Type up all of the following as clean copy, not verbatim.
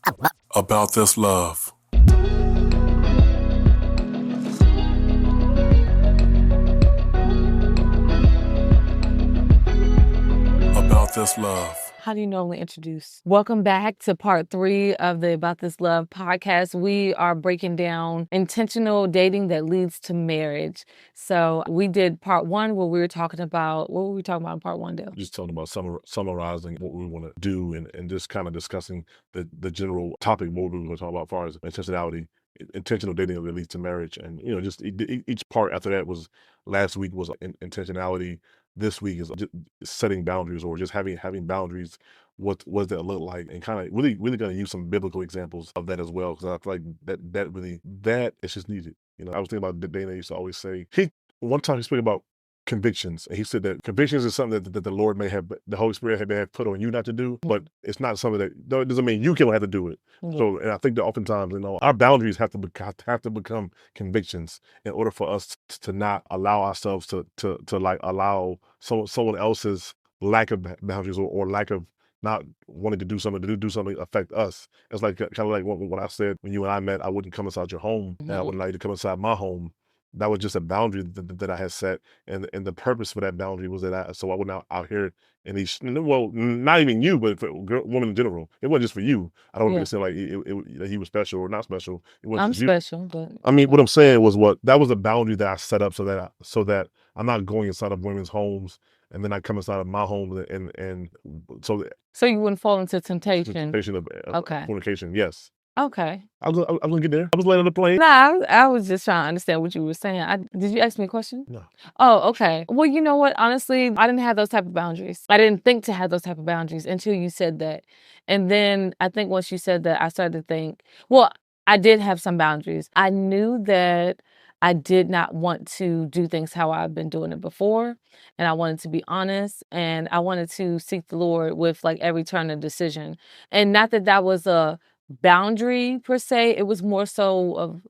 About this love. About this love. How do you normally introduce? Welcome back to part 3 of the About This Love podcast. We are breaking down intentional dating that leads to marriage. So we did part 1 where we were talking about, what were we talking about in part 1, Dale? Just talking about summarizing what we want to do and just kind of discussing the general topic, what we were going to talk about as far as intentionality, intentional dating that leads to marriage. And, just each part after that was, last week was intentionality. This week is just setting boundaries, or just having boundaries. What does that look like? And kind of really going to use some biblical examples of that as well, because I feel like that is just needed. I was thinking about the Dana used to always say, one time he spoke about convictions, and he said that convictions is something that the Lord may have, the Holy Spirit may have put on you not to do, but it's not something that, no, it doesn't mean you can have to do it. So, and I think that oftentimes, our boundaries have to become convictions in order for us to not allow ourselves to like allow someone else's lack of boundaries, or lack of not wanting to do something affect us. It's like kind of like what I said when you and I met. I wouldn't come inside your home, and I wouldn't allow you to come inside my home. That was just a boundary that I had set, and the purpose for that boundary was that I wasn't out here in these, well, not even you, but for women in general. It wasn't just for you. I don't want to say like that he was special or not special. It wasn't I'm just you. special, but I mean, what I'm saying was that was a boundary that I set up so that I'm not going inside of women's homes, and then I come inside of my home, and so you wouldn't fall into temptation. temptation of Okay. fornication. Yes. Okay. I was gonna get there. I was laying on the plane. Nah, I was just trying to understand what you were saying. Did you ask me a question? No. Oh, okay. Well, you know what? Honestly, I didn't have those type of boundaries. I didn't think to have those type of boundaries until you said that. And then I think once you said that, I started to think, well, I did have some boundaries. I knew that I did not want to do things how I've been doing it before. And I wanted to be honest, and I wanted to seek the Lord with like every turn of decision. And not that that was a boundary per se. It was more so of,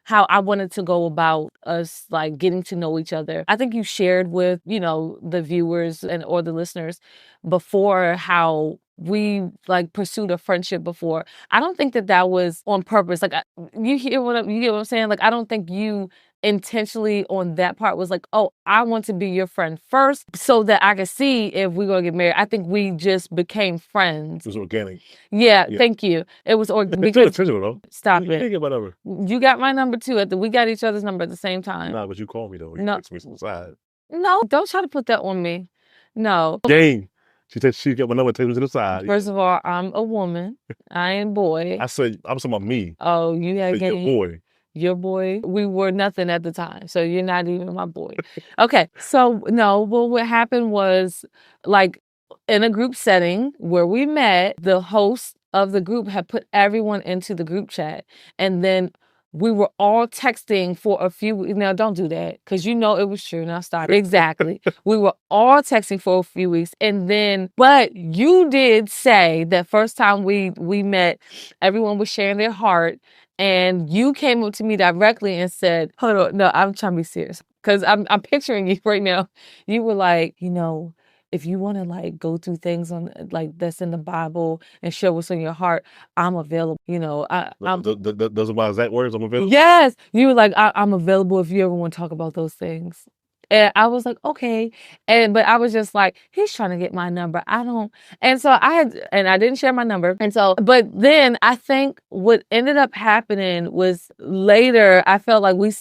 how I wanted to go about us like getting to know each other. I think you shared with, the viewers or the listeners before how we like pursued a friendship before. I don't think that was on purpose. Like, you get what I'm saying? Like, I don't think you intentionally on that part was like, oh, I want to be your friend first so that I could see if we're going to get married. I think we just became friends. It was organic. Yeah. Thank you. It was organic. Though. Stop you it. Get my number. You got my number too. We got each other's number at the same time. Nah, but you called me though. You No. text me some side. No, don't try to put that on me. No. Game. She said she got my number, text me to the side. First of all, I'm a woman. I ain't boy. I said, I'm talking about me. Oh, you had your boy. Your boy. We were nothing at the time, so you're not even my boy. Okay, so no, well, what happened was, like, in a group setting where we met, the host of the group had put everyone into the group chat, and then we were all texting for a few. Now, don't do that, because it was true. Now stop. Exactly. We were all texting for a few weeks, and then, but you did say that first time we met, everyone was sharing their heart. And you came up to me directly and said, hold on, no, I'm trying to be serious. Because I'm picturing you right now. You were like, if you want to like go through things on like that's in the Bible and share what's on your heart, I'm available. Those are my exact words. I'm available. Yes. You were like, I'm available if you ever want to talk about those things. And I was like, okay. But I was just like, he's trying to get my number. And so I didn't share my number. And so, but then I think what ended up happening was later, I felt like we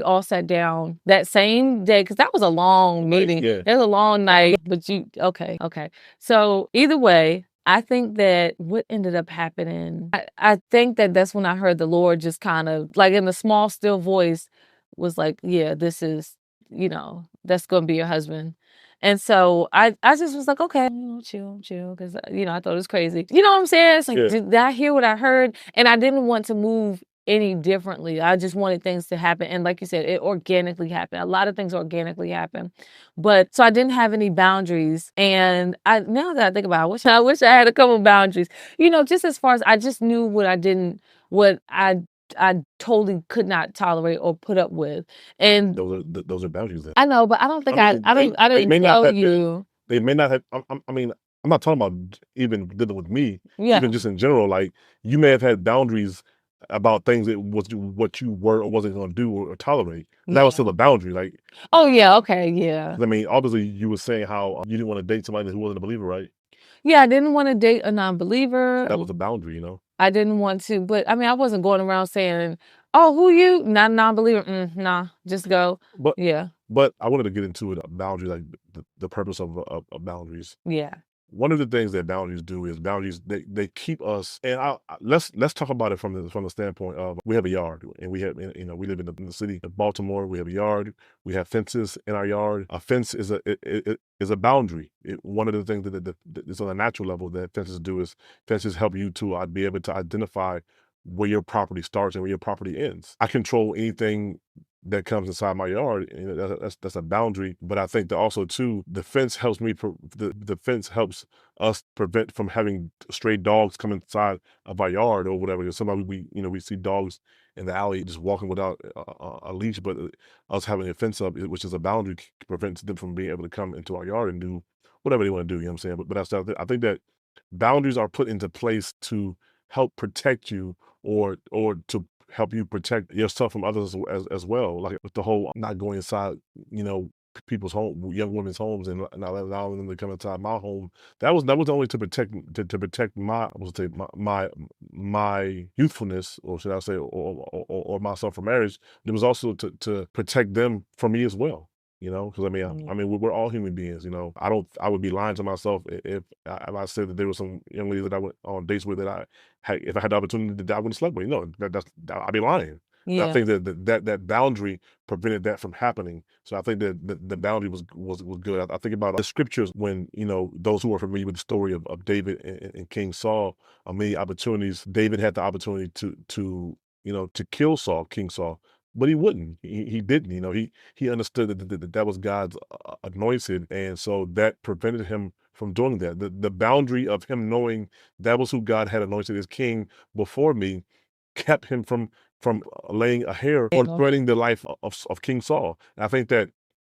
all sat down that same day, because that was a long meeting. Yeah. It was a long night, but okay. So either way, I think that what ended up happening, I think that that's when I heard the Lord just kind of like in the small, still voice was like, yeah, this is, that's going to be your husband. And so I just was like, okay, chill, because, I thought it was crazy. You know what I'm saying? It's like, Did I hear what I heard? And I didn't want to move any differently. I just wanted things to happen. And like you said, it organically happened. A lot of things organically happen. But so I didn't have any boundaries. And now that I think about it, I wish I had a couple boundaries. Just as far as I just knew what I totally could not tolerate or put up with. And those are boundaries then. I know, but I don't think I didn't tell you. They may not have. I'm not talking about even dealing with me, Yeah. even just in general. Like, you may have had boundaries about things that was what you were or wasn't going to do or tolerate. That was still a boundary. Like, Oh yeah, okay, yeah. I mean, obviously, you were saying how you didn't want to date somebody who wasn't a believer, right? Yeah, I didn't want to date a non-believer. That was a boundary, you know. I didn't want to, but I mean, I wasn't going around saying, "Oh, who you? Not a non-believer." Nah, just go. But Yeah, but I wanted to get into it, boundary, like the purpose of boundaries. yeah, One of the things that boundaries do is boundaries they keep us, and let's talk about it from the standpoint of, we have a yard, and we have, you know, we live in the city of Baltimore. We have a yard. We have fences in our yard. A fence is is a boundary. One of the things that is on a natural level that fences do is fences help you to be able to identify where your property starts and where your property ends. I control anything that comes inside my yard. You know, that's a boundary. But I think that also too, the fence helps me. The fence helps us prevent from having stray dogs come inside of our yard or whatever. Because sometimes we see dogs in the alley just walking without a leash, but us having a fence up, which is a boundary, prevents them from being able to come into our yard and do whatever they want to do. You know what I'm saying? But I think that boundaries are put into place to help protect you, or to help you protect yourself from others as well. Like with the whole not going inside, you know, people's home, young women's homes, and not allowing them to come inside my home. That was only to protect my, I was say my youthfulness, or should I say, or myself for marriage. It was also to protect them from me as well. You know, because I mean, we're all human beings. You know, I would be lying to myself if I said that there was some young lady that I went on dates with that if I had the opportunity, that I wouldn't slept with. No, I'd be lying. And I yeah, think that boundary prevented that from happening. So I think that the boundary was good. I think about the scriptures when, you know, those who are familiar with the story of David and King Saul, many opportunities. David had the opportunity to you know, to kill King Saul, but he wouldn't. He didn't. You know, he understood that was God's anointed, and so that prevented him from doing that. The boundary of him knowing that was who God had anointed as king before me kept him from laying a hair or threatening the life of King Saul. And I think that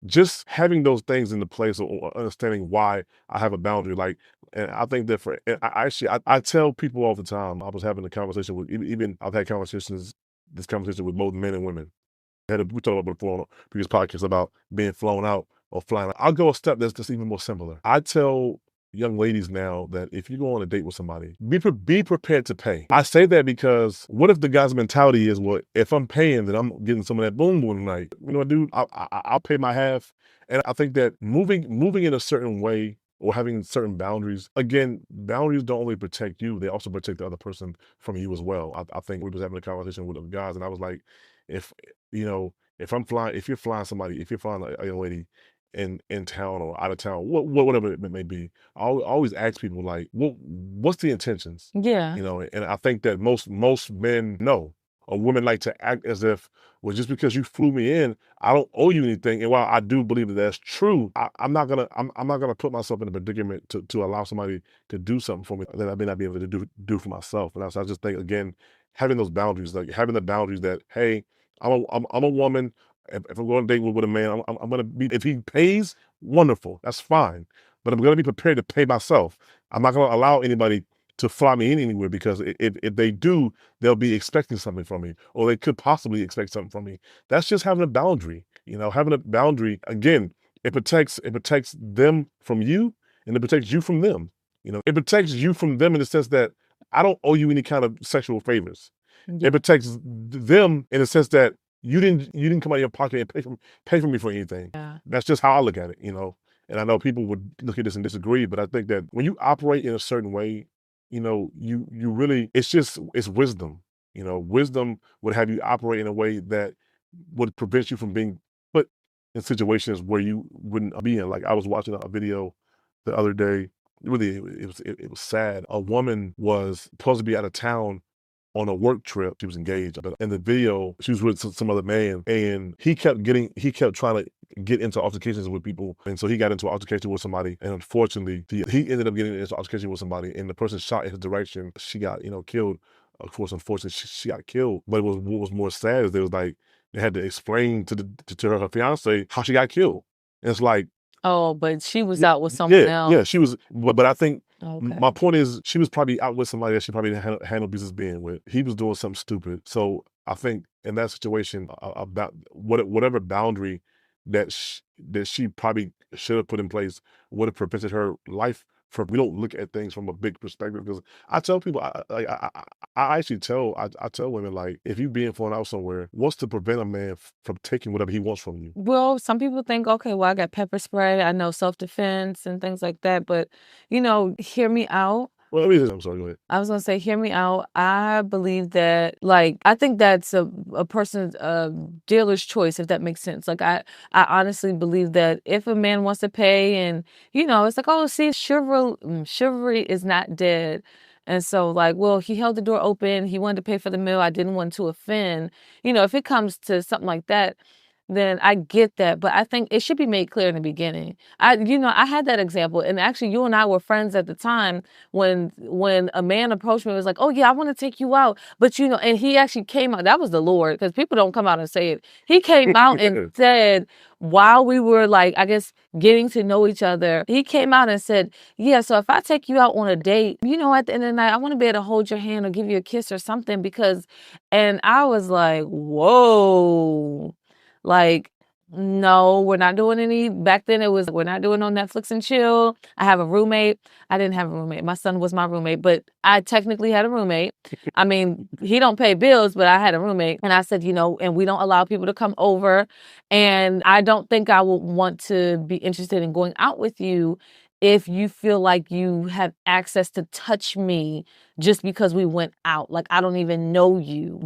just having those things into place, or understanding why I have a boundary, like, and I think that I tell people all the time. I was having a conversation with, even I've had this conversation with both men and women. We talked about before on a previous podcast about being flown out or flying out. I'll go a step that's even more simpler. I tell young ladies now that if you go on a date with somebody, be prepared to pay. I say that because what if the guy's mentality is, well, if I'm paying, then I'm getting some of that boom boom tonight. You know what, dude? I'll pay my half. And I think that moving in a certain way, or having certain boundaries. Again, boundaries don't only protect you; they also protect the other person from you as well. I think we was having a conversation with the guys, and I was like, if you know, if you're flying somebody, if you're flying a young lady in town or out of town, whatever it may be, I always ask people, like, what's the intentions? yeah, You know, and I think that most men know, or women like to act as if, well, just because you flew me in, I don't owe you anything. And while I do believe that that's true, I'm not gonna put myself in a predicament to allow somebody to do something for me that I may not be able to do for myself. And I just think, again, having those boundaries, like having the boundaries that, hey, I'm a woman. If I'm going to date with a man, I'm going to be, if he pays, wonderful, that's fine. But I'm going to be prepared to pay myself. I'm not going to allow anybody to fly me in anywhere, because if they do, they'll be expecting something from me, or they could possibly expect something from me. That's just having a boundary. You know, having a boundary, again, it protects them from you, and it protects you from them. You know, it protects you from them in the sense that I don't owe you any kind of sexual favors. It protects them in the sense that you didn't come out of your pocket and pay for me for anything. yeah, That's just how I look at it, you know. And I know people would look at this and disagree, but I think that when you operate in a certain way, you know, you really, it's wisdom. You know, wisdom would have you operate in a way that would prevent you from being put in situations where you wouldn't be in. Like, I was watching a video the other day. Really, it was sad. A woman was supposed to be out of town on a work trip. She was engaged, but in the video, she was with some other man, and he kept trying to get into altercations with people. And so he got into an altercation with somebody, and unfortunately, he ended up getting into an altercation with somebody, and the person shot in his direction. She got, you know, killed. Of course, unfortunately, she got killed. But what was more sad is they had to explain to her fiance how she got killed. And it's like, Oh, but she was out with someone Yeah, else. she was, but I think Okay. my point is she was probably out with somebody that she probably didn't handle business being with. He was doing something stupid. So I think in that situation, about whatever boundary that she probably should have put in place would have prevented her life from. We don't look at things from a big perspective, because I tell people, I actually I tell women, like, if you being flown out somewhere, what's to prevent a man from taking whatever he wants from you? Well, some people think, okay, well, I got pepper spray. I know self-defense and things like that. But, hear me out. Well, I'm sorry, go ahead. I was going to say, hear me out. I believe that, I think that's a person's dealer's choice, if that makes sense. I honestly believe that if a man wants to pay and, it's like, oh, see, chivalry is not dead. And so, well, he held the door open. He wanted to pay for the meal. I didn't want to offend. If it comes to something like that, then I get that. But I think it should be made clear in the beginning. I had that example. And actually, you and I were friends at the time when a man approached me and was like, oh, yeah, I want to take you out. But, and he actually came out. That was the Lord, because people don't come out and say it. He came out and said, while we were, I guess, getting to know each other, he came out and said, yeah, so if I take you out on a date, at the end of the night, I want to be able to hold your hand or give you a kiss or something, and I was like, whoa. No, we're not doing any. Back then it was, we're not doing no Netflix and chill. I have a roommate. I didn't have a roommate. My son was my roommate, but I technically had a roommate. I mean, he don't pay bills, but I had a roommate. And I said, and we don't allow people to come over. And I don't think I would want to be interested in going out with you if you feel like you have access to touch me just because we went out. I don't even know you.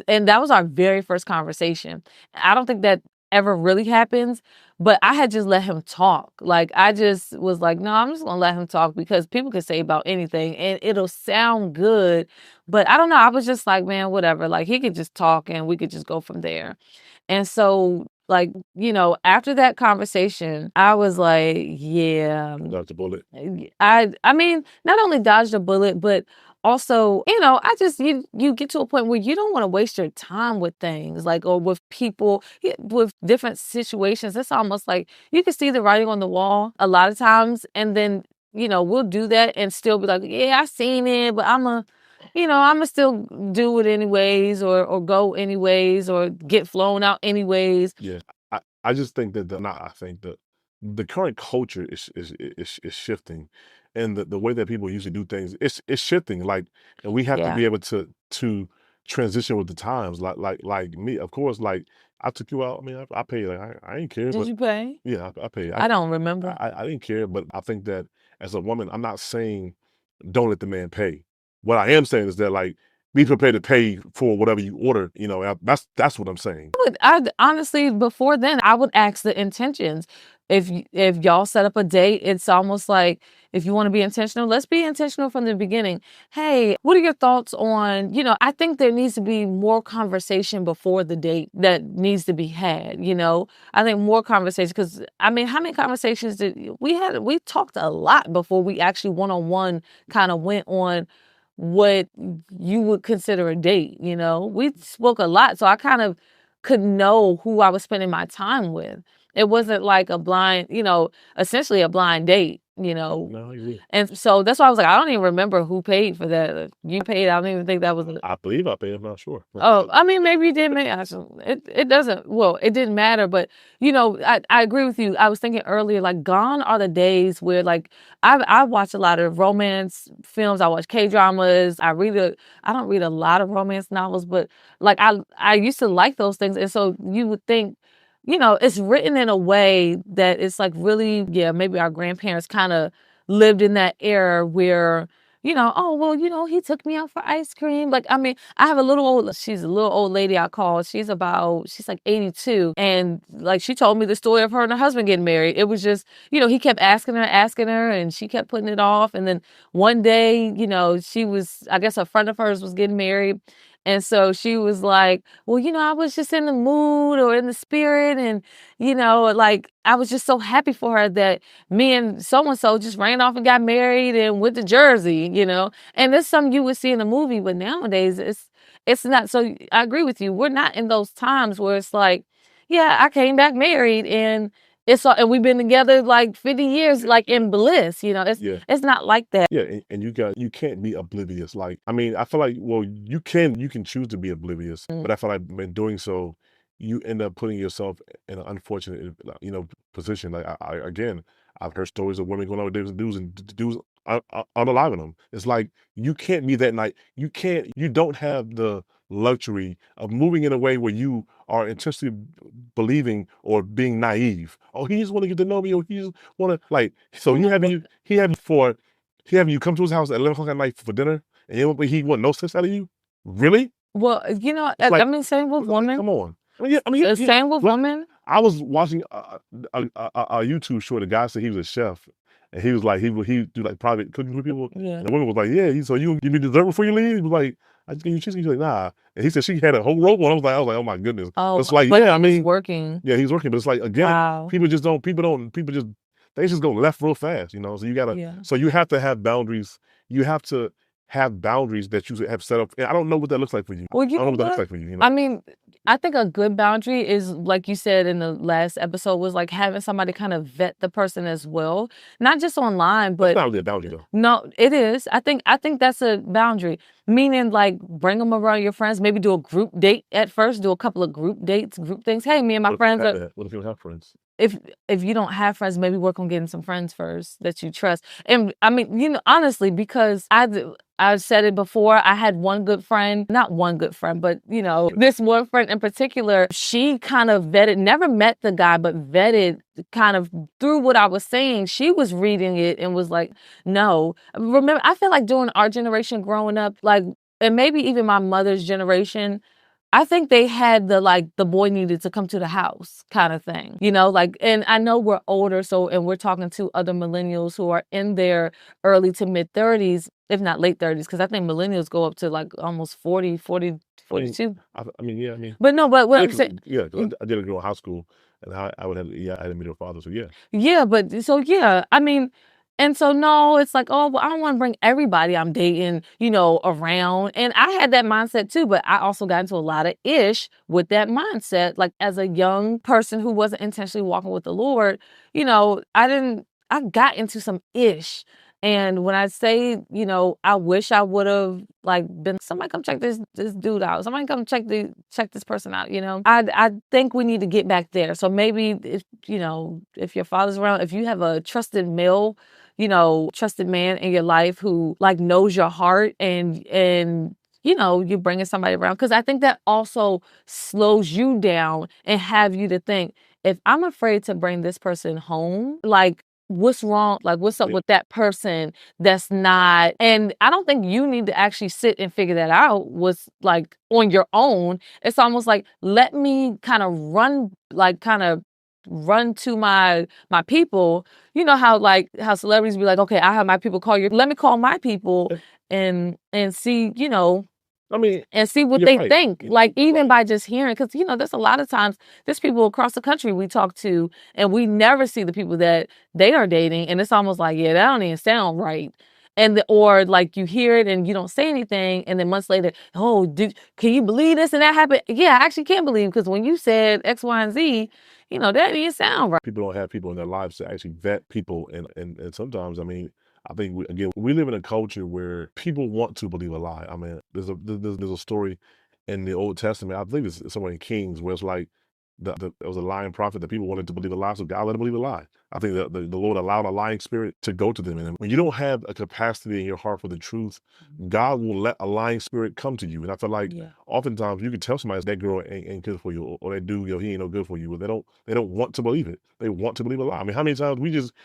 And that was our very first conversation. I don't think that ever really happens, but I had just let him talk. I just was like, no, I'm just gonna let him talk, because people can say about anything and it'll sound good. But I don't know. I was just like, man, whatever. He could just talk and we could just go from there. And so, after that conversation, I was like, yeah. Dodged a bullet. I mean, not only dodged a bullet, but also, I just, you get to a point where you don't want to waste your time with things, or with people, with different situations. It's almost like you can see the writing on the wall a lot of times, and then, we'll do that and still be like, yeah, I seen it, but I'm gonna still do it anyways, or go anyways, or get flown out anyways. Yeah, I just think that not I think that the current culture is shifting, and the way that people usually do things, it's shifting. And we have to Yeah. be able to transition with the times. Like me, of course. I took you out. I mean, I paid. I ain't care. Did But you pay? yeah, I paid. I don't remember. I didn't care. But I think that as a woman, I'm not saying don't let the man pay. What I am saying is that, be prepared to pay for whatever you order. That's what I'm saying. I honestly, before then, I would ask the intentions. If y'all set up a date, it's almost like, if you want to be intentional, let's be intentional from the beginning. Hey, what are your thoughts on, I think there needs to be more conversation before the date that needs to be had, I think more conversation, because I mean, how many conversations did we had? We talked a lot before we actually one-on-one kind of went on what you would consider a date. We spoke a lot, so I kind of could know who I was spending my time with. It wasn't like a blind, essentially a blind date, No, I agree. And so that's why I was like, I don't even remember who paid for that. You paid. I don't even think that was. I believe I paid. I'm not sure. Oh, I mean, maybe you did. Maybe it doesn't. Well, it didn't matter. But I agree with you. I was thinking earlier, gone are the days where I watch a lot of romance films. I watch K-dramas. I don't read a lot of romance novels, but I used to like those things. And so you would think, it's written in a way that it's really, yeah, maybe our grandparents kind of lived in that era where, oh, well, he took me out for ice cream. I mean, I have she's a little old lady I call. She's like 82. And she told me the story of her and her husband getting married. It was just, he kept asking her, and she kept putting it off. And then one day, I guess a friend of hers was getting married. And so she was like, well, I was just in the mood or in the spirit. And, I was just so happy for her that me and so-and-so just ran off and got married and went to Jersey, And it's something you would see in a movie, but nowadays it's not. So I agree with you. We're not in those times where it's like, yeah, I came back married and and we've been together like 50 years, like in bliss, it's not like that. Yeah, and you can't be oblivious. Like, I mean, I feel like, well, you can choose to be oblivious, but I feel like in doing so, you end up putting yourself in an unfortunate, position. Like, again, I've heard stories of women going out with different dudes and dudes unaliving them. It's like you can't be that night. You don't have the luxury of moving in a way where you are intentionally believing or being naive. Oh, he just want to get to know me, or he just want to like. So he having you come to his house at 11 o'clock at night for dinner, and he want no sense out of you. Really? Well, It's like, I mean, same with like, women. come on. I mean, Same with women. I was watching a YouTube show. The guy said he was a chef, and he was like he do like private cooking for people. Yeah. And the woman was like, "Yeah, so you give me dessert before you leave?" He was like, "I just give you cheesecake." He's like, "Nah," and he said she had a whole rope on. I was like, "Oh my goodness." Oh, it's like, but yeah, I mean, he's working. yeah, he's working, but it's like, again, Wow. people just they just go left real fast, So you gotta, Yeah. so you have to have boundaries. You have to have boundaries that you have set up. And I don't know what that looks like for you. Well, I don't know what that looks like for you. I mean, I think a good boundary is, like you said in the last episode, was like having somebody kind of vet the person as well, not just online, but It's not really a boundary though. no, it is. I think that's a boundary. Meaning, like, bring them around your friends. Maybe do a group date at first. Do a couple of group dates, group things. Hey, me and my friends are. What if you don't have friends? If you don't have friends, maybe work on getting some friends first that you trust. And I mean, honestly, because I've said it before, I had one good friend, not one good friend, but this one friend in particular, she kind of vetted, never met the guy, but vetted kind of through what I was saying. She was reading it and was like, no. Remember, I feel like during our generation growing up, like, and maybe even my mother's generation, I think they had the boy needed to come to the house kind of thing, and I know we're older, and we're talking to other millennials who are in their early to mid 30s, if not late 30s, because I think millennials go up to like almost 40, 42. I mean, yeah, I mean. But no, but what I'm saying. Yeah, 'cause I did a girl in high school, and I had to meet her father, so yeah. Yeah, but so yeah, I mean, and so no, it's like, oh, well, I don't want to bring everybody I'm dating, around. And I had that mindset too, but I also got into a lot of ish with that mindset. Like, as a young person who wasn't intentionally walking with the Lord, I got into some ish. And when I say, I wish I would have been, somebody come check this dude out. Somebody come check this person out, I think we need to get back there. So maybe if your father's around, if you have a trusted male, trusted man in your life who knows your heart and you're bringing somebody around. Because I think that also slows you down and have you to think, if I'm afraid to bring this person home, what's wrong? What's up with that person that's not? And I don't think you need to actually sit and figure that out on your own. It's almost like, let me kind of run to my people. You know how celebrities be like, okay, I have my people call you. Let me call my people and see, and see what they think. Even by just hearing, because there's a lot of times there's people across the country we talk to, and we never see the people that they are dating, and it's almost like, yeah, that don't even sound right. Or you hear it and you don't say anything, and then months later, oh, can you believe this and that happened? Yeah, I actually can't believe, because when you said X, Y, and Z, that didn't sound right. People don't have people in their lives to actually vet people, and sometimes, I mean, I think we live in a culture where people want to believe a lie. I mean, there's a story in the Old Testament. I believe it's somewhere in Kings, where it's like there was a lying prophet that people wanted to believe a lie, so God let them believe a lie. I think that the Lord allowed a lying spirit to go to them, and when you don't have a capacity in your heart for the truth, God will let a lying spirit come to you. And I feel like oftentimes you can tell somebody that girl ain't good for you, or that dude, he ain't no good for you, but they don't want to believe it. They want to believe a lie. I mean, how many times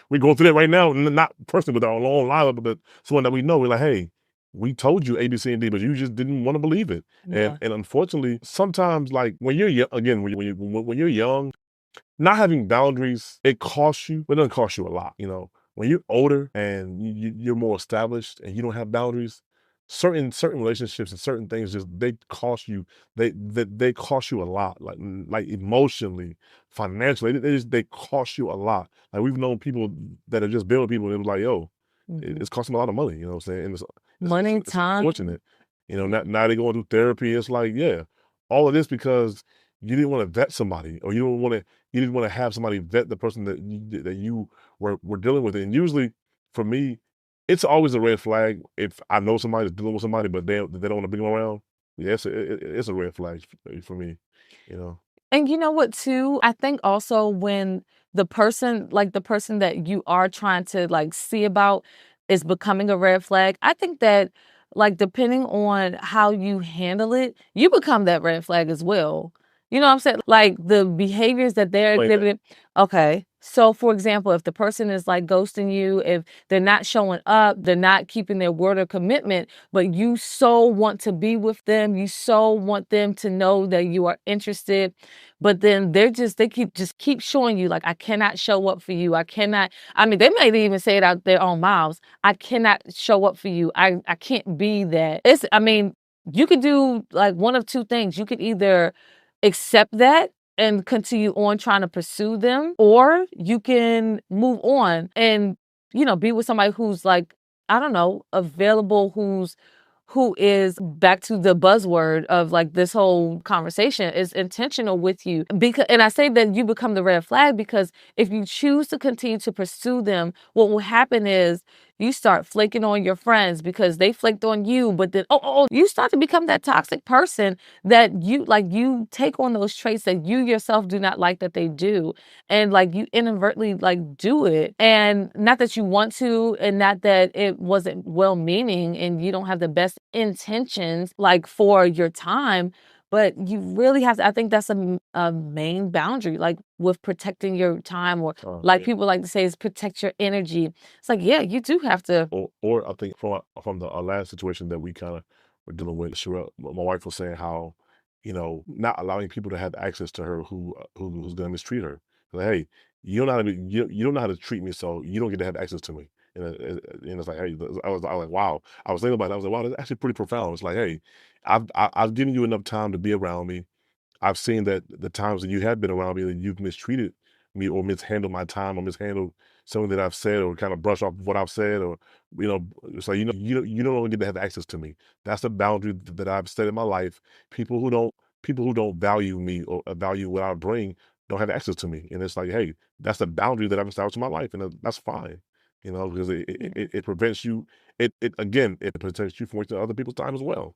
we're going through that right now, not personally with our own life, but someone that we know. We're like, hey, we told you A, B, C, and D, but you just didn't want to believe it. Yeah. And unfortunately, sometimes, when you're young, again, when you're young, not having boundaries, it costs you, but it doesn't cost you a lot. When you're older and you're more established and you don't have boundaries, certain relationships and certain things they cost you. They cost you a lot, like emotionally, financially. They cost you a lot. Like, we've known people that are just building people, and it was like, yo, it's costing a lot of money. You know what I'm saying? And Money, it's time. unfortunate. Now they're going through therapy. It's like, yeah, all of this because you didn't want to vet somebody, or you didn't want to have somebody vet the person that you were dealing with. And usually, for me, it's always a red flag if I know somebody that's dealing with somebody, but they don't want to bring them around. Yeah, it's a red flag for me, you know. And you know what too? I think also when the person that you are trying to like see about is becoming a red flag, I think that like depending on how you handle it, you become that red flag as well. You know what I'm saying? Like the behaviors that they're Explain that. exhibiting. Okay. So for example, if the person is like ghosting you, if they're not showing up, they're not keeping their word or commitment, but you so want to be with them, you so want them to know that you are interested, but then they keep showing you like, I cannot show up for you. I mean, they might even say it out their own mouths. I cannot show up for you. I can't be that. I mean, you could do like one of two things. You could either accept that and continue on trying to pursue them, or you can move on and, be with somebody who's like, I don't know, available, who is, back to the buzzword of like this whole conversation, is intentional with you. And I say that you become the red flag because if you choose to continue to pursue them, what will happen is you start flaking on your friends because they flaked on you, but then you start to become that toxic person that you take on those traits that you yourself do not like that they do, and like you inadvertently like do it, and not that you want to, and not that it wasn't well meaning and you don't have the best intentions like for your time, but you really have to. I think that's a main boundary, like with protecting your time, or like Yeah. people like to say is protect your energy. It's like, yeah, you do have to. Or I think from the last situation that we kind of were dealing with, Sherelle, my wife was saying how, not allowing people to have access to her who's going to mistreat her. Like, hey, you don't know how to treat me, so you don't get to have access to me. And it's like, hey, I was like, wow. I was thinking about it. I was like, wow, that's actually pretty profound. It's like, hey, I've given you enough time to be around me. I've seen that the times that you have been around me, that you've mistreated me or mishandled my time or mishandled something that I've said, or kind of brush off what I've said, or it's like, you don't get to have access to me. That's a boundary that I've set in my life. People who don't value me or value what I bring don't have access to me. And it's like, hey, that's a boundary that I've established in my life, and that's fine. Because it prevents you. It protects you from wasting other people's time as well.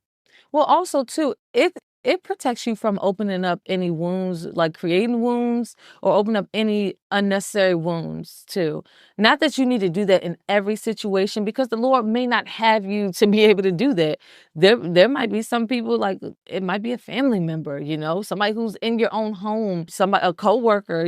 Well, also too, it protects you from opening up any wounds, like creating wounds, or open up any unnecessary wounds too. Not that you need to do that in every situation, because the Lord may not have you to be able to do that. There might be some people, like it might be a family member, somebody who's in your own home, a coworker,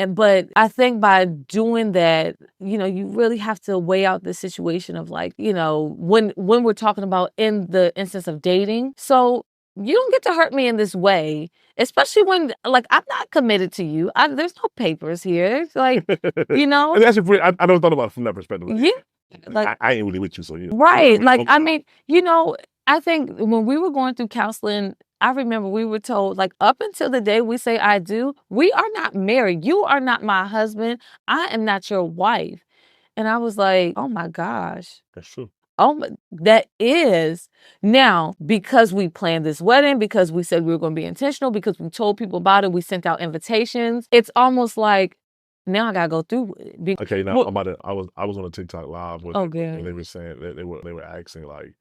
but I think by doing that, you really have to weigh out the situation of like, when we're talking about in the instance of dating. So you don't get to hurt me in this way, especially when like I'm not committed to you. There's no papers here. It's like, And actually, I never thought about it from that perspective. yeah, like I ain't really with you, so yeah. right. Like, I mean, I think when we were going through counseling, I remember we were told, like, up until the day we say I do, we are not married. You are not my husband. I am not your wife. And I was like, oh my gosh. That's true. That is. Now, because we planned this wedding, because we said we were going to be intentional, because we told people about it, we sent out invitations. It's almost like now I gotta go through it. Okay, now I was on a TikTok live with good. and they were saying that they were asking like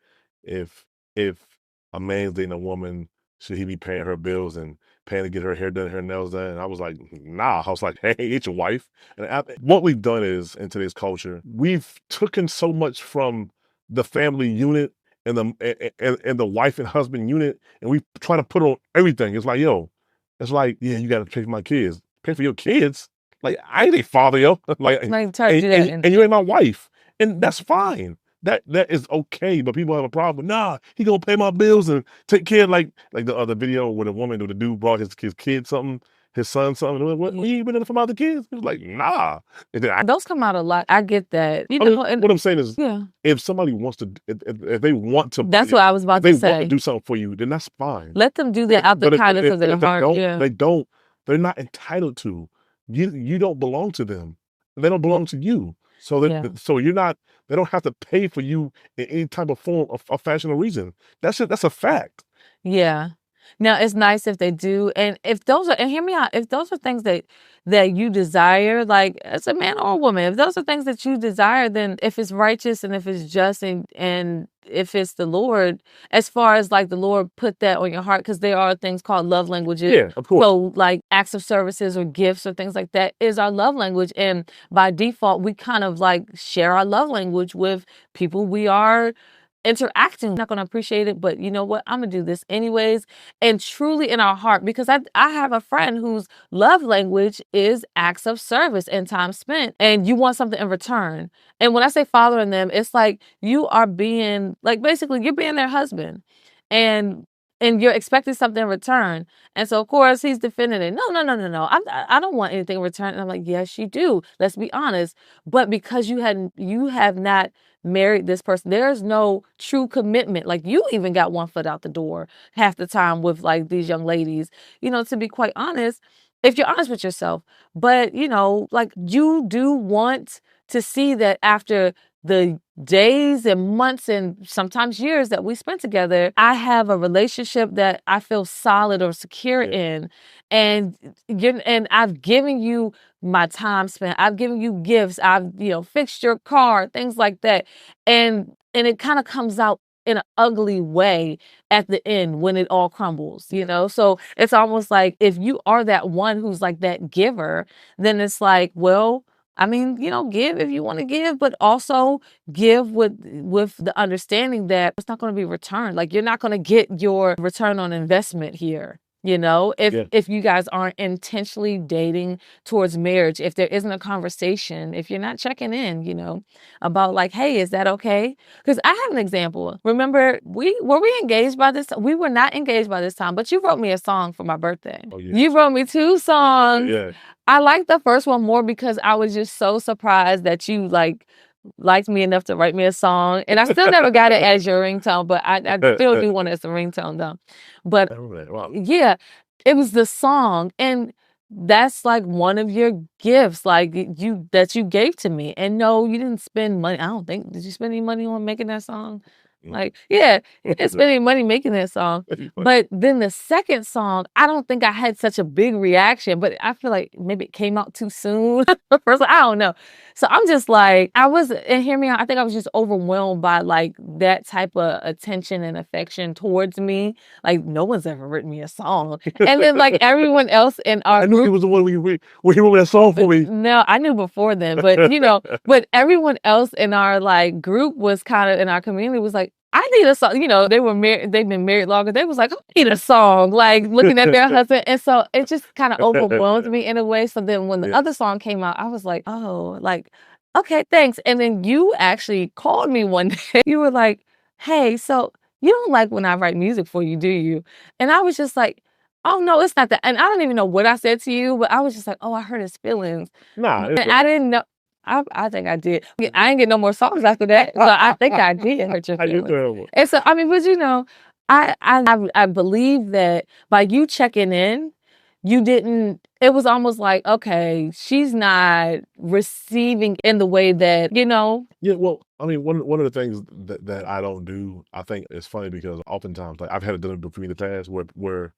if a man's dating a woman, should he be paying her bills and paying to get her hair done, her nails done? And I was like, nah. I was like, hey, it's your wife. And what we've done is, in today's culture, we've taken so much from the family unit and the wife and husband unit, and we try to put on everything. It's like, yeah, you got to pay for my kids. Pay for your kids? Like, I ain't a father, yo. Like, try to do that. and you ain't my wife, and that's fine. That is okay. But people have a problem. Nah, he gonna pay my bills and take care. Like the other video where the dude brought his kid something, his son something. What you ain't been in for my other kids? He was like, nah. And then Those come out a lot. I get that. what I'm saying is, yeah, if somebody wants to, if they want to, that's what I was about if they to say. want to do something for you, then that's fine. Let them do that out the kindness of their heart. They're not entitled to. You don't belong to them. They don't belong to you. So so you're not. They don't have to pay for you in any type of form of fashion or reason. That's a fact. Yeah. Now, it's nice if they do. And if those are, and hear me out, if those are things that you desire, like as a man or a woman, if those are things that you desire, then if it's righteous and if it's just and if it's the Lord, as far as like the Lord put that on your heart, because there are things called love languages. Yeah, of course. So like acts of services or gifts or things like that is our love language. And by default, we kind of like share our love language with people we are interacting. Not going to appreciate it, but you know what? I'm going to do this anyways. And truly in our heart, because I have a friend whose love language is acts of service and time spent, and you want something in return. And when I say fathering them, it's like you are being, like basically you're being their husband. And you're expecting something in return. And so, of course, he's defending it. No. I don't want anything in return. And I'm like, yes, you do. Let's be honest. But because you have not married this person, there's no true commitment. Like you even got one foot out the door half the time with like these young ladies, to be quite honest, if you're honest with yourself. But, like you do want to see that after the days and months and sometimes years that we spent together, I have a relationship that I feel solid or secure in. And I've given you my time spent. I've given you gifts. I've, fixed your car, things like that. And it kind of comes out in an ugly way at the end when it all crumbles, So it's almost like if you are that one who's like that giver, then it's like, well, I mean, give if you want to give, but also give with the understanding that it's not going to be returned. Like you're not going to get your return on investment here. If you guys aren't intentionally dating towards marriage, if there isn't a conversation, if you're not checking in, about like, hey, is that okay? Because I have an example. Remember, were we engaged by this? We were not engaged by this time, but you wrote me a song for my birthday. Oh, yeah. You wrote me 2 songs. Yeah. I liked the first one more because I was just so surprised that you liked me enough to write me a song. And I still never got it as your ringtone, but I still do want it as a ringtone though. But I remember that. Wow. yeah, it was the song. And that's like one of your gifts, like that you gave to me. And no, you didn't spend money. I don't think, did you spend any money on making that song? Like, yeah, you didn't spend any money making that song. But then the second song, I don't think I had such a big reaction, but I feel like maybe it came out too soon. First, I don't know. So I'm just like, and hear me out, I think I was just overwhelmed by like that type of attention and affection towards me. Like no one's ever written me a song. And then like everyone else in our I knew group, he was the one when he wrote that song for me. no, I knew before then, but but everyone else in our like group was kind of in our community was like, I need a song. They were married, they've been married longer. They was like, I need a song, like looking at their husband. And so it just kind of overwhelmed me in a way. So then when the other song came out, I was like, oh, like, okay, thanks. And then you actually called me one day. You were like, hey, so you don't like when I write music for you, do you? And I was just like, oh, no, it's not that. And I don't even know what I said to you, but I was just like, oh, I hurt his feelings. Nah. And I didn't know. I think I did. I didn't get no more songs after that. So I think I did hurt your feelings. And so, I mean, but I believe that by you checking in, it was almost like, okay, she's not receiving in the way that, Yeah, well, I mean, one of the things that I don't do, I think it's funny because oftentimes, like I've had it done for me in the past where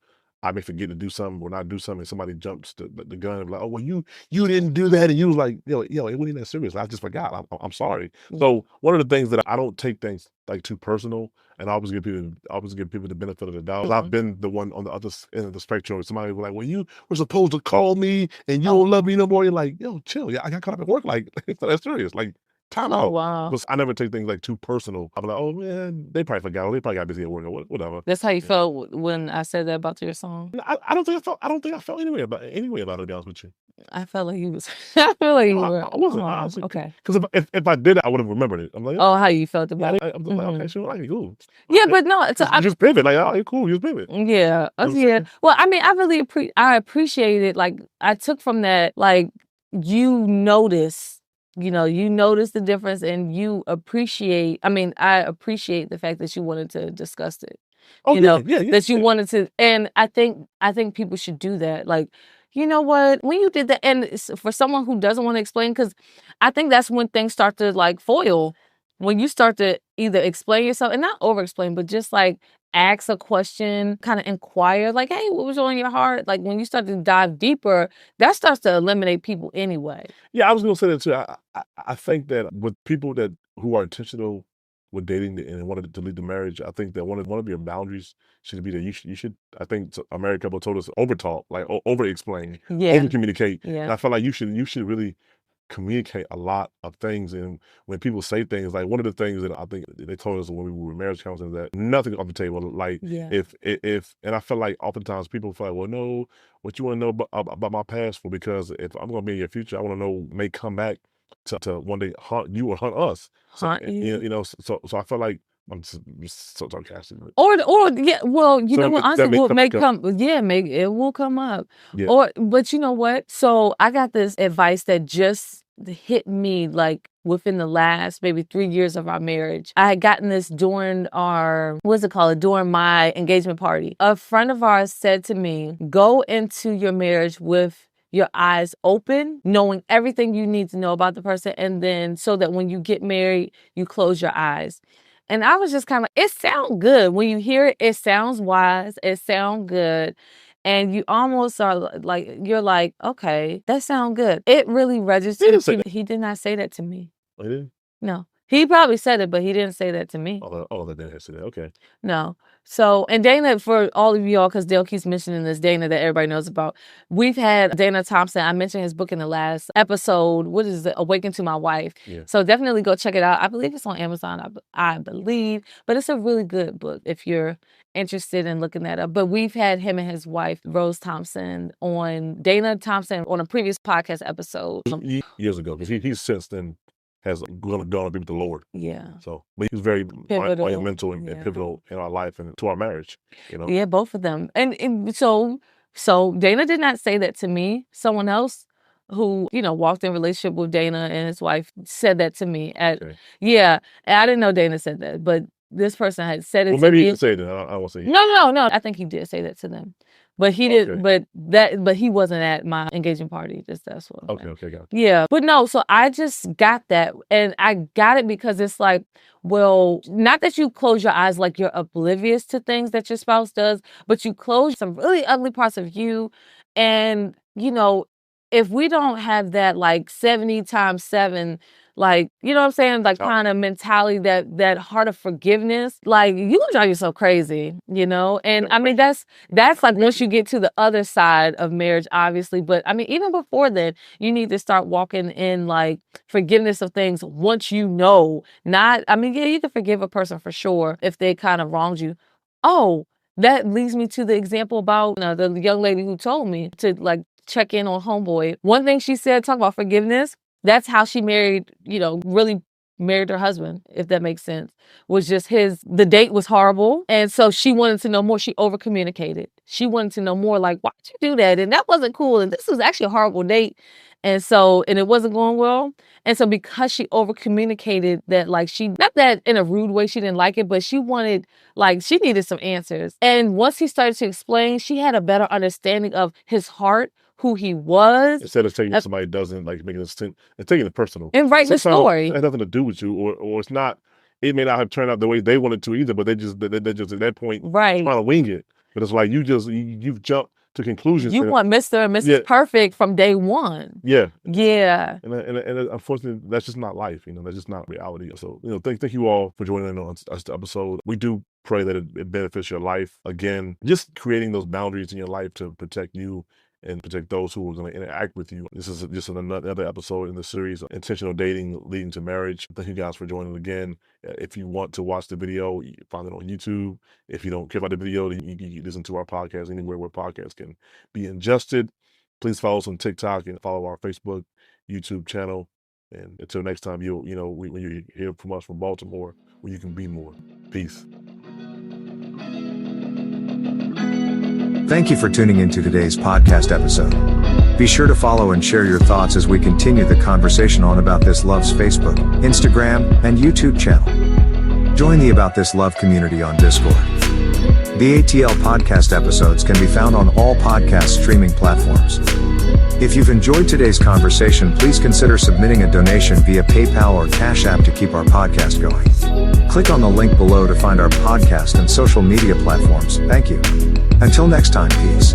I may forget to do something or not do something, and somebody jumps the gun and be like, oh, well, you didn't do that, and you was like, it wasn't that serious. I just forgot. I'm sorry. So one of the things that I don't take things like too personal, and I always give people the benefit of the doubt. I've been the one on the other end of the spectrum. Somebody was like, well, you were supposed to call me, and you don't love me no more. You're like, yo, chill. Yeah, I got caught up at work. Like, it's not that serious. Like, time out. Oh, wow. Because I never take things like too personal. I'm like, oh man, they probably forgot. They probably got busy at work or whatever. That's how you felt when I said that about your song? I don't think I felt any way about it, to be honest with you. I felt like you was. I feel like you were. I wasn't. Okay. Because if I did it, I would have remembered it. I'm like, oh, how you felt about it? I'm just like, okay, sure, like, cool. Yeah, but no, it's just pivot. Like, oh, cool, just pivot. Yeah, yeah. Well, I mean, I really appreciate it. Like, I took from that, like, you notice the difference, and you appreciate. I mean, I appreciate the fact that you wanted to discuss it. Oh, that you wanted to, and I think people should do that. Like, you know what? When you did that, and for someone who doesn't want to explain, because I think that's when things start to like foil. When you start to either explain yourself and not over explain, but just like ask a question, kind of inquire, like, hey, what was on your heart? Like, when you start to dive deeper, that starts to eliminate people anyway. Yeah, I was going to say that too. I think that with people who are intentional with dating and wanted to lead the marriage, I think that one of your boundaries should be that you should. I think a married couple told us over talk, like over explain, Yeah. over communicate. Yeah. And I feel like you should really communicate a lot of things. And when people say things, like one of the things that I think they told us when we were in marriage counseling, that nothing off the table. Like Yeah. if and I feel like oftentimes people feel like, well, no, what you want to know about my past? For because if I'm going to be in your future, I want to know may come back to one day hunt you or hunt us. So, Hunt you? you know, so I feel like I'm just so sarcastic. Or yeah, well, you know what, honestly, that may come up. it will come up. Yeah. But you know what? So I got this advice that just hit me like within the last maybe 3 years of our marriage. I had gotten this during during my engagement party. A friend of ours said to me, go into your marriage with your eyes open, knowing everything you need to know about the person, and then so that when you get married, you close your eyes. And I was just kind of, it sounds good. When you hear it, it sounds wise. It sounds good. And you almost are like, you're like, okay, that sounds good. It really registered. He did not say that to me. Oh, he didn't? No. He probably said it, but he didn't say that to me. Oh, that didn't say that. Okay. No. So, and Dana, for all of y'all, because Dale keeps mentioning this Dana that everybody knows about, we've had Dana Thompson. I mentioned his book in the last episode. What is it? Awaken to My Wife. Yeah. So definitely go check it out. I believe it's on Amazon, I believe. But it's a really good book if you're interested in looking that up. But we've had him and his wife, Rose Thompson, Dana Thompson on a previous podcast episode. Years ago, because he's since then has gone to be with the Lord. Yeah. So, but he was very monumental and Yeah. pivotal in our life and to our marriage, you know? Yeah, both of them. And so Dana did not say that to me. Someone else who, walked in relationship with Dana and his wife said that to me. Okay. Yeah. And I didn't know Dana said that, but this person had said it to me. Well, maybe he didn't say it. I won't say. No. I think he did say that to them. But he didn't. Okay. But he wasn't at my engagement party. That's what. Okay, got it. Yeah, but no. So I just got that, and I got it because it's like, well, not that you close your eyes like you're oblivious to things that your spouse does, but you close some really ugly parts of you, and if we don't have that like 70 times 7. Like, you know what I'm saying? Like kind of mentality, that heart of forgiveness, like you gonna drive yourself crazy, And I mean, that's like once you get to the other side of marriage, obviously. But I mean, even before then, you need to start walking in like forgiveness of things once you know. Yeah, you can forgive a person for sure if they kind of wronged you. Oh, that leads me to the example about the young lady who told me to like check in on homeboy. One thing she said, talk about forgiveness. That's how she married, really married her husband, if that makes sense, was just the date was horrible. And so she wanted to know more. She over communicated. She wanted to know more, like, why'd you do that? And that wasn't cool. And this was actually a horrible date. And it wasn't going well. And so because she over communicated that, like, not that in a rude way, she didn't like it, but she needed some answers. And once he started to explain, she had a better understanding of his heart, who he was. Instead of taking somebody doesn't like making it and taking it personal. And writing the story. It has nothing to do with you, or it's not, it may not have turned out the way they wanted to either, but they just at that point trying to wing it. But it's like you've jumped to conclusions. You want Mr. and Mrs. Perfect from day one. Yeah. Yeah. And unfortunately, that's just not life. That's just not reality. So, thank you all for joining in on this episode. We do pray that it benefits your life. Again, just creating those boundaries in your life to protect you and protect those who are going to interact with you. This is just another episode in the series, Intentional Dating Leading to Marriage. Thank you guys for joining again. If you want to watch the video, you can find it on YouTube. If you don't care about the video, then you can listen to our podcast anywhere where podcasts can be ingested. Please follow us on TikTok and follow our Facebook, YouTube channel. And until next time, when you hear from us from Baltimore, where you can be more. Peace. Thank you for tuning into today's podcast episode. Be sure to follow and share your thoughts as we continue the conversation on About This Love's Facebook, Instagram, and YouTube channel. Join the About This Love community on Discord. The ATL podcast episodes can be found on all podcast streaming platforms. If you've enjoyed today's conversation, please consider submitting a donation via PayPal or Cash App to keep our podcast going. Click on the link below to find our podcast and social media platforms. Thank you. Until next time, peace.